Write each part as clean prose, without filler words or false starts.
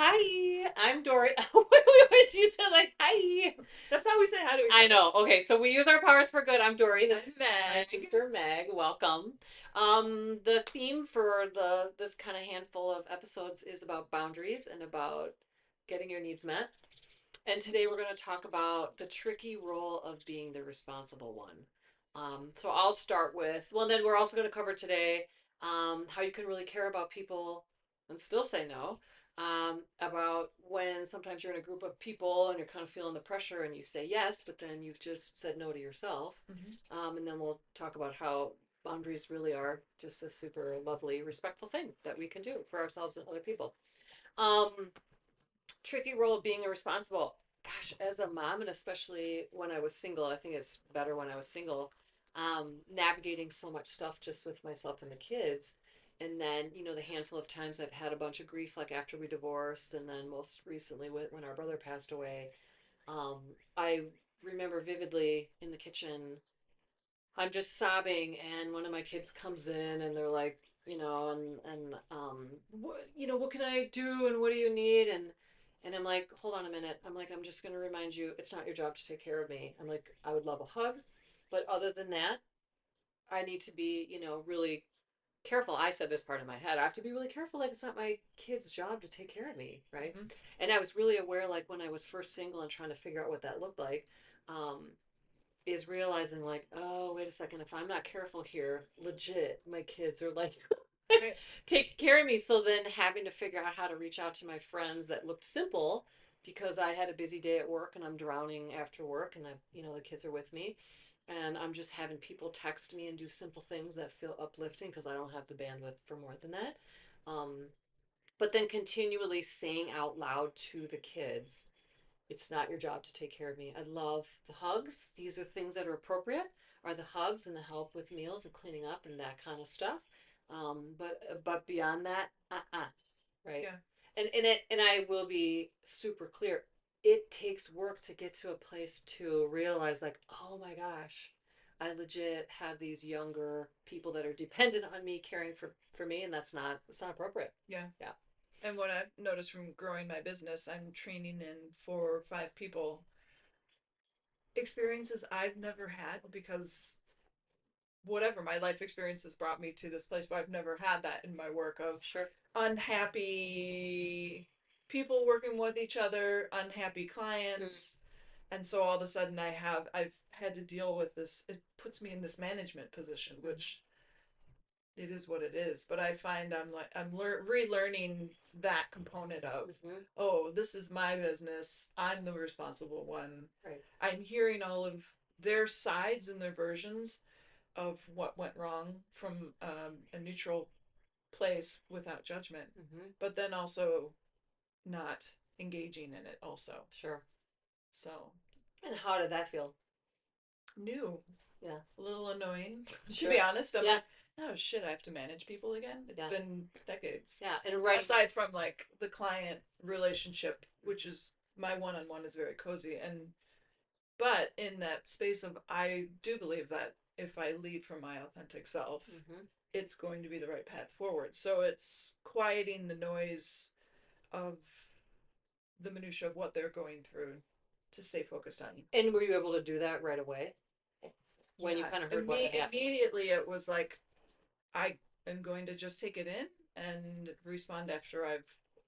Hi, I'm Dory. You said like hi. That's how we say hi to each I other. know. Okay, so we use our powers for good. I'm Dory. I'm This is my Meg. sister Meg. Welcome. The theme for the this kind of handful of episodes is about boundaries and about getting your needs met. And today we're going to talk about the tricky role of being the responsible one. So I'll start with, well, then we're also going to cover today how you can really care about people and still say no. About when sometimes you're in a group of people and you're kind of feeling the pressure and you say yes, but then you've just said no to yourself. Hmm. And then we'll talk about how boundaries really are just a super lovely, respectful thing that we can do for ourselves and other people. Um, Tricky role of being a responsible. Gosh, as a mom, and especially when I was single, I think it's better when I was single, navigating so much stuff just with myself and the kids. And then, the handful of times I've had a bunch of grief, like after we divorced, and then most recently when our brother passed away. Um, I remember vividly in the kitchen, I'm just sobbing, and one of my kids comes in, and they're like, what can I do, and what do you need, and I'm like, hold on a minute. I'm like, I'm just gonna remind you, it's not your job to take care of me. I'm like, I would love a hug, but other than that, I need to be, really careful. I said this part in my head. I have to be really careful. Like it's not my kid's job to take care of me, right? Hmm. And I was really aware, like when I was first single and trying to figure out what that looked like. Is realizing like, oh, wait a second, if I'm not careful here, legit, my kids are like Right. taking care of me. So then having to figure out how to reach out to my friends that looked simple because I had a busy day at work and I'm drowning after work and the kids are with me. And I'm just having people text me and do simple things that feel uplifting because I don't have the bandwidth for more than that. Um, but then continually saying out loud to the kids, it's not your job to take care of me. I love the hugs. These are things that are appropriate. Are the hugs and the help with meals and cleaning up and that kind of stuff. But beyond that, right. Yeah. And I will be super clear. It takes work to get to a place to realize like, oh my gosh, I legit have these younger people that are dependent on me caring for me, and it's not appropriate. Yeah. Yeah. And what I've noticed from growing my business, I'm training in 4 or 5 people. Experiences I've never had because whatever my life experience has brought me to this place, but I've never had that in my work of Sure. unhappy people working with each other, unhappy Mm. clients. And so all of a sudden I've had to deal with this. It puts me in this management position, Mm-hmm. which it is what it is. But I find I'm relearning that component of, Mm-hmm. oh, this is my business. I'm the responsible one. Right. I'm hearing all of their sides and their versions of what went wrong from a neutral place without judgment, Mm-hmm. but then also not engaging in it also. Sure. So And how did that feel? new, Yeah. a little annoying. To be Sure. honest, I'm Yeah. like, oh shit, I have to manage people again. It's Yeah. been decades. Yeah. And right. Aside from like the client relationship, which is my one-on-one is very cozy, and but in that space of I do believe that if I lead from my authentic self, Mm-hmm. it's going to be the right path forward. So it's quieting the noise of the minutia of what they're going through to stay focused on. And were you able to do that right away when you Yeah, kind of heard what had happened? immediately it was like I am going to just take it in and respond after I've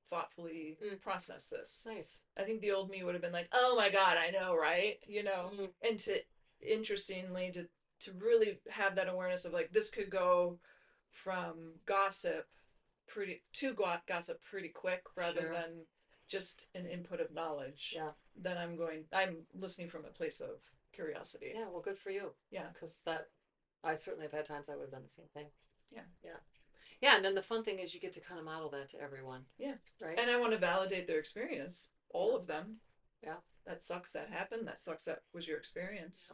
thoughtfully Mm. processed this. Nice. I think the old me would have been like, "Oh my god, I know, right?" Mm. And to interestingly to really have that awareness of like this could go from gossip gossip pretty quick rather Sure. than just an input of knowledge. Yeah. Then I'm listening from a place of curiosity. Yeah. Well, good for you. Yeah. Because I certainly have had times I would have done the same thing. Yeah. Yeah. Yeah. And then the fun thing is you get to kind of model that to everyone, Yeah. right? And I want to validate their experience, all Yeah. of them. Yeah. That sucks that happened. That sucks that was your experience.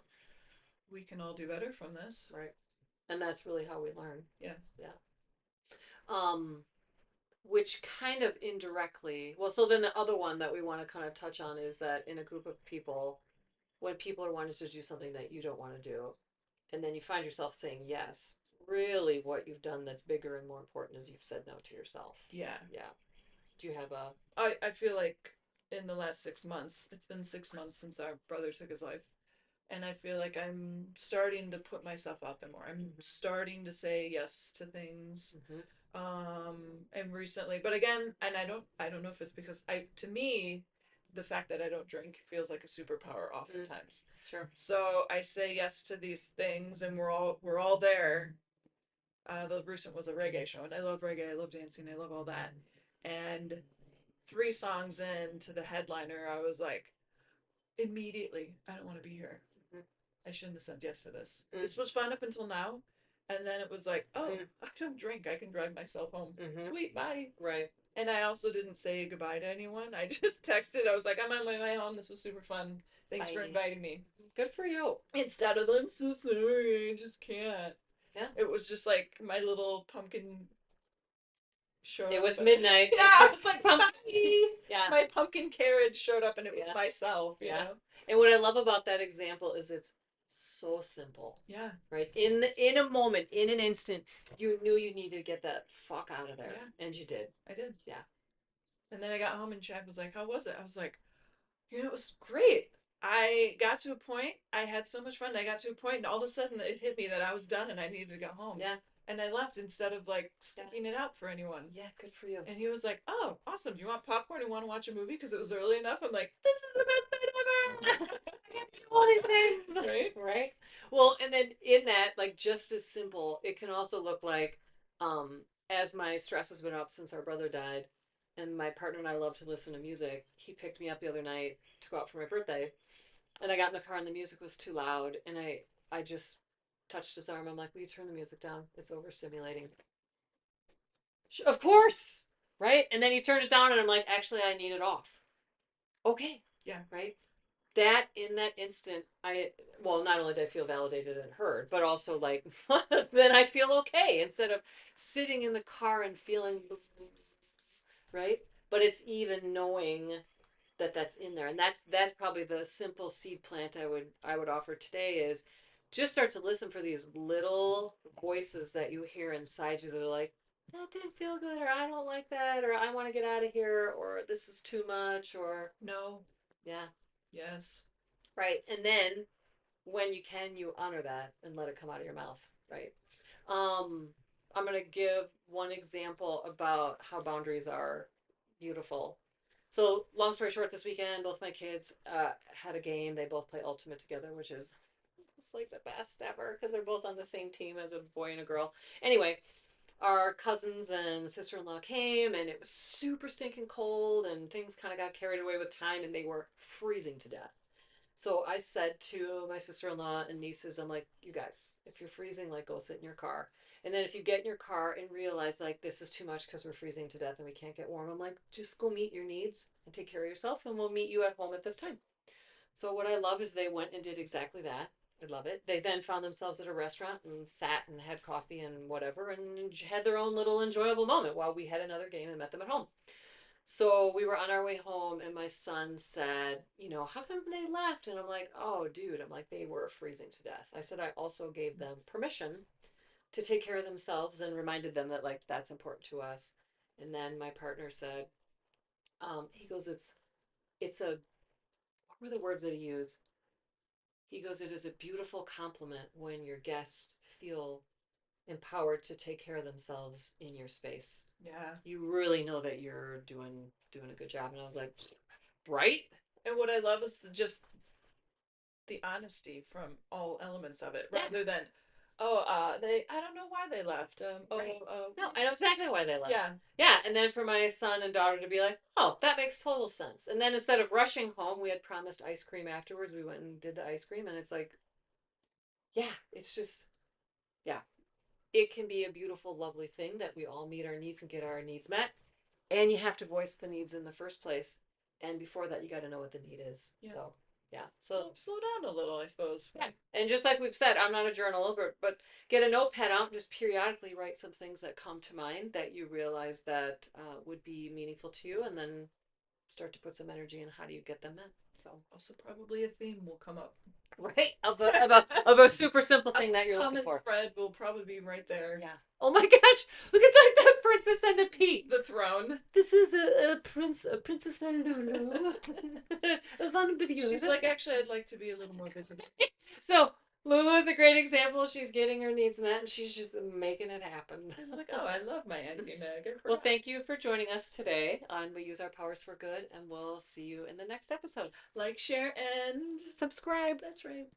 We can all do better from this. Right. And that's really how we learn. Yeah. Yeah. Um, which kind of indirectly, well, so then the other one that we want to kind of touch on is that in a group of people, when people are wanting to do something that you don't want to do, and then you find yourself saying yes, really what you've done that's bigger and more important is you've said no to yourself. Yeah. Yeah. Do you have a? I feel like in the last 6 months, it's been 6 months since our brother took his life. And I feel like I'm starting to put myself out there more. I'm starting to say yes to things. Mm-hmm. And recently, but again, and I don't know if it's because to me, the fact that I don't drink feels like a superpower Mm, oftentimes. sure. So I say yes to these things, and we're all there. The recent was a reggae show, and I love reggae. I love dancing. I love all that. And 3 songs into the headliner, I was like, immediately, I don't want to be here. Mm-hmm. I shouldn't have said yes to this. Mm, This was fun up until now. And then it was like, oh, mm, I don't drink. I can drive myself home. mm-hmm. Sweet, bye. Right. And I also didn't say goodbye to anyone. I just texted. I was like, I'm on my way home. This was super fun. Thanks for Bye. inviting me. Good for you. Instead of, I'm so sorry. I just can't. Yeah. It was just like my little pumpkin showed It up. was midnight. Yeah, I was like, Pump. bye. Yeah. My pumpkin carriage showed up and it was Yeah. myself, you Yeah. know? And what I love about that example is it's so simple. Yeah. Right. In a moment, in an instant, you knew you needed to get that fuck out of there. Yeah. And you did. I did. Yeah. And then I got home and Chad was like, how was it? I was like, it was great. I got to a point, I had so much fun. I got to a point, and all of a sudden it hit me that I was done and I needed to go home. Yeah. And I left instead of like sticking it out for anyone. Yeah, good for you. And he was like, oh, awesome. Do you want popcorn and want to watch a movie? Because it was early enough. I'm like, this is the best night ever. I get to do all these things. Right? Right. Well, and then in that, like just as simple, it can also look like, as my stress has been up since our brother died, and my partner and I love to listen to music. He picked me up the other night to go out for my birthday, and I got in the car and the music was too loud, and I just touched his arm. I'm like, "Will you turn the music down? It's overstimulating." Of course, right? And then he turned it down, and I'm like, "Actually, I need it off." Okay, Yeah. right. That in that instant, I well, not only did I feel validated and heard, but also like then I feel okay instead of sitting in the car and feeling right. But it's even knowing that that's in there, and that's probably the simple seed plant I would offer today is just start to listen for these little voices that you hear inside you that are like, that didn't feel good, or I don't like that, or I want to get out of here, or this is too much, or No. yeah. Yes. Right. And then when you can, you honor that and let it come out of your mouth. Right. Um, I'm going to give one example about how boundaries are beautiful. So, long story short, this weekend, both my kids had a game. They both play Ultimate together, which is it's like the best ever because they're both on the same team as a boy and a girl. Anyway, our cousins and sister-in-law came and it was super stinking cold and things kind of got carried away with time and they were freezing to death. So I said to my sister-in-law and nieces, I'm like, you guys, if you're freezing, like go sit in your car. And then if you get in your car and realize like this is too much because we're freezing to death and we can't get warm, I'm like, just go meet your needs and take care of yourself and we'll meet you at home at this time. So what I love is they went and did exactly that. I love it. They then found themselves at a restaurant and sat and had coffee and whatever and had their own little enjoyable moment while we had another game and met them at home. So we were on our way home, and my son said, how come they left? And I'm like, oh, dude, I'm like, they were freezing to death. I said, I also gave them permission to take care of themselves and reminded them that, like, that's important to us. And then my partner said, he goes, what were the words that he used? He goes, it is a beautiful compliment when your guests feel empowered to take care of themselves in your space. Yeah. You really know that you're doing a good job. And I was like, right? And what I love is just the honesty from all elements of it, Yeah. rather than, I don't know why they left. Right. No, I know exactly why they left. Yeah. Yeah, and then for my son and daughter to be like, oh, that makes total sense. And then instead of rushing home, we had promised ice cream afterwards. We went and did the ice cream, and it's like, yeah, it's just, yeah, it can be a beautiful, lovely thing that we all meet our needs and get our needs met. And you have to voice the needs in the first place. And before that, you got to know what the need is. Yeah. So, yeah. So, slow down a little, I suppose. yeah. And just like we've said, I'm not a journaler, but get a notepad out and just periodically write some things that come to mind that you realize that would be meaningful to you. And then start to put some energy in how do you get them met. So Also, probably a theme will come up. right of a super simple thing that you're looking Common for. thread will probably be right there. Yeah. Oh my gosh! Look at the princess and the pea. The throne. This is a princess and Lulu. She's like, actually, I'd like to be a little more visible. So Lulu is a great example. She's getting her needs met, and she's just making it happen. I was like, oh, I love my Auntie Meg. Well, thank you for joining us today on We Use Our Powers for Good, and we'll see you in the next episode. Like, share, and Subscribe. that's right.